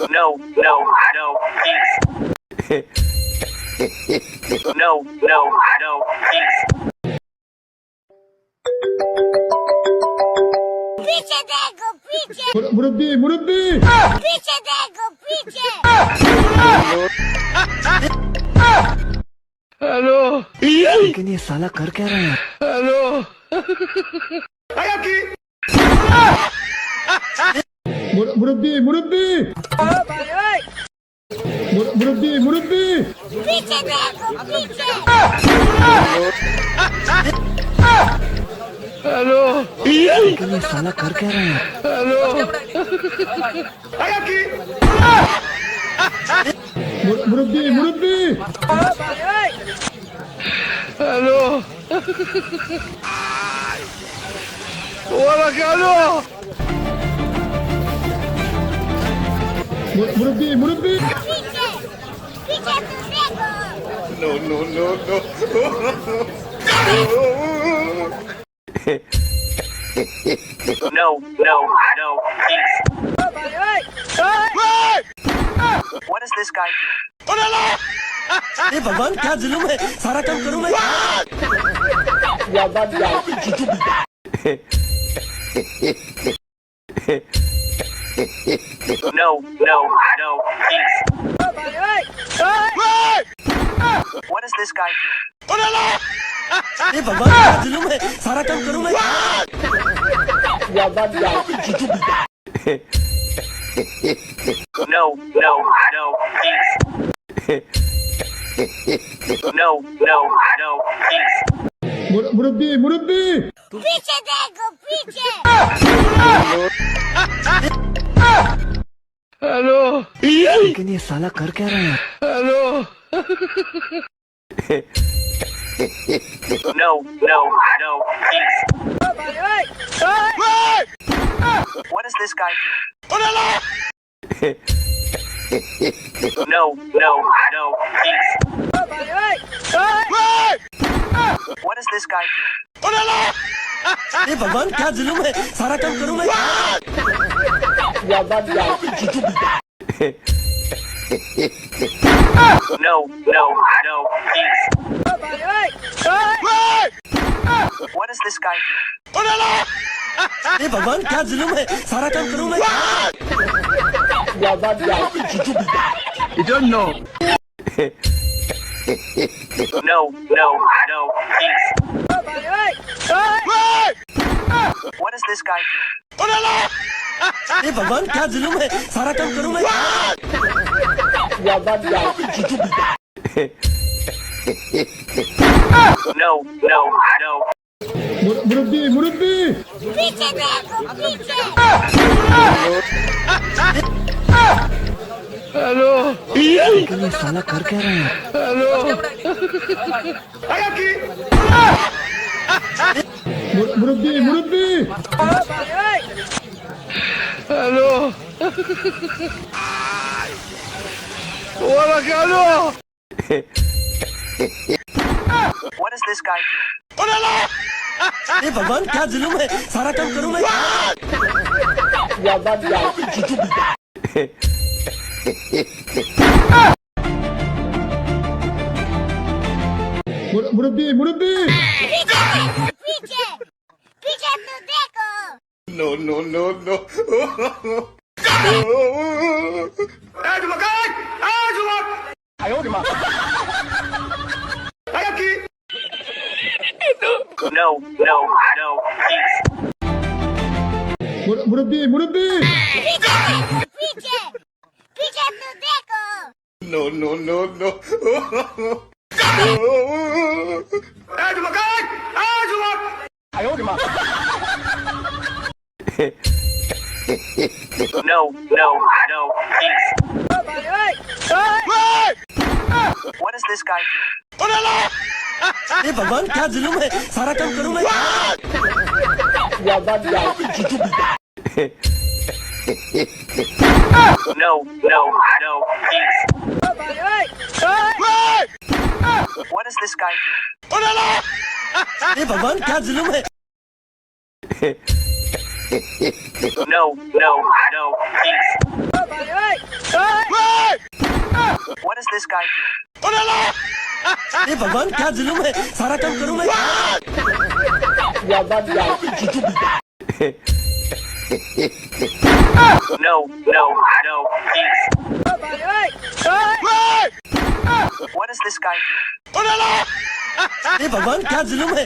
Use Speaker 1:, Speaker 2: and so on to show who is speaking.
Speaker 1: No, no, no, peace. No, no, no, peace.
Speaker 2: पीछे देखो पीछे
Speaker 3: मुरब्बी मुरब्बी
Speaker 2: पीछे देखो पीछे
Speaker 4: हेलो।
Speaker 5: लेकिन ये साला कर क्या रहा है?
Speaker 4: हेलो।
Speaker 3: मुरब्बी मुरब्बी मुरब्बी मुरब्बी
Speaker 2: पीछे देखो पीछे
Speaker 4: हेलो।
Speaker 5: लेकिन ये साला कर क्या रहा है?
Speaker 4: हेलो।
Speaker 3: मुरब्बी मुरब्बी
Speaker 4: हेलो। Hola, Carlos.
Speaker 3: मुरब्बी मुरब्बी
Speaker 2: पीछे पीछे तो देखो
Speaker 1: No, no, no, peace. What is this guy doing?
Speaker 5: अरे भगवान क्या जुलूम है, सारा काम करूं मैं।
Speaker 1: No, no, no, peace. What is this guy doing?
Speaker 5: अरे भगवान क्या जुलूम है, सारा काम करूं मैं।
Speaker 1: No, no, no, peace. No, no, no, peace.
Speaker 3: मुरब्बी मुरब्बी
Speaker 2: पीछे देखो पीछे
Speaker 4: हेलो।
Speaker 5: लेकिन ये साला कर क्या रहा है?
Speaker 4: Hello.
Speaker 1: No, no, no, peace. What is this guy doing? No, no, no, peace. What is this guy doing?
Speaker 5: अरे भगवान क्या जुलूम है, सारा काम करूं मैं।
Speaker 1: No, no, no, peace. What is this guy doing?
Speaker 5: अरे भगवान क्या जुलूम है, सारा काम करूं मैं।
Speaker 4: You don't know.
Speaker 1: No, no, no, peace. What is this guy doing?
Speaker 5: अरे भगवान क्या जुलूम है, सारा काम करूं मैं।
Speaker 1: No, no, no.
Speaker 3: मुरब्बी मुरब्बी
Speaker 2: पीछे देखो पीछे
Speaker 4: हेलो।
Speaker 5: लेकिन ये साला कर क्या रहा है?
Speaker 4: हेलो।
Speaker 3: मुरब्बी मुरब्बी
Speaker 4: hello. Hola, Carlos.
Speaker 1: What is this guy doing?
Speaker 5: अरे भगवान क्या जुलूम है, सारा काम करूं मैं।
Speaker 3: मुरब्बी मुरब्बी
Speaker 2: पीछे देखो पीछे पीछे तो देखो
Speaker 1: No, no, no, peace.
Speaker 3: मुरब्बी मुरब्बी
Speaker 2: पीछे देखो पीछे पीछे तो देखो
Speaker 1: No, no, no, peace. What is this guy doing?
Speaker 5: अरे भगवान क्या जुलूम है, सारा काम करूं मैं।
Speaker 1: No, no, no, peace. What is this guy doing?
Speaker 5: अरे भगवान क्या जुलूम है।
Speaker 1: No, no, no, please. What is this guy doing?
Speaker 5: हे भगवान क्या जुलुम है सारा काम करूं मैं
Speaker 1: No, no, no, please. What is this guy doing?
Speaker 5: हे भगवान क्या जुलुम है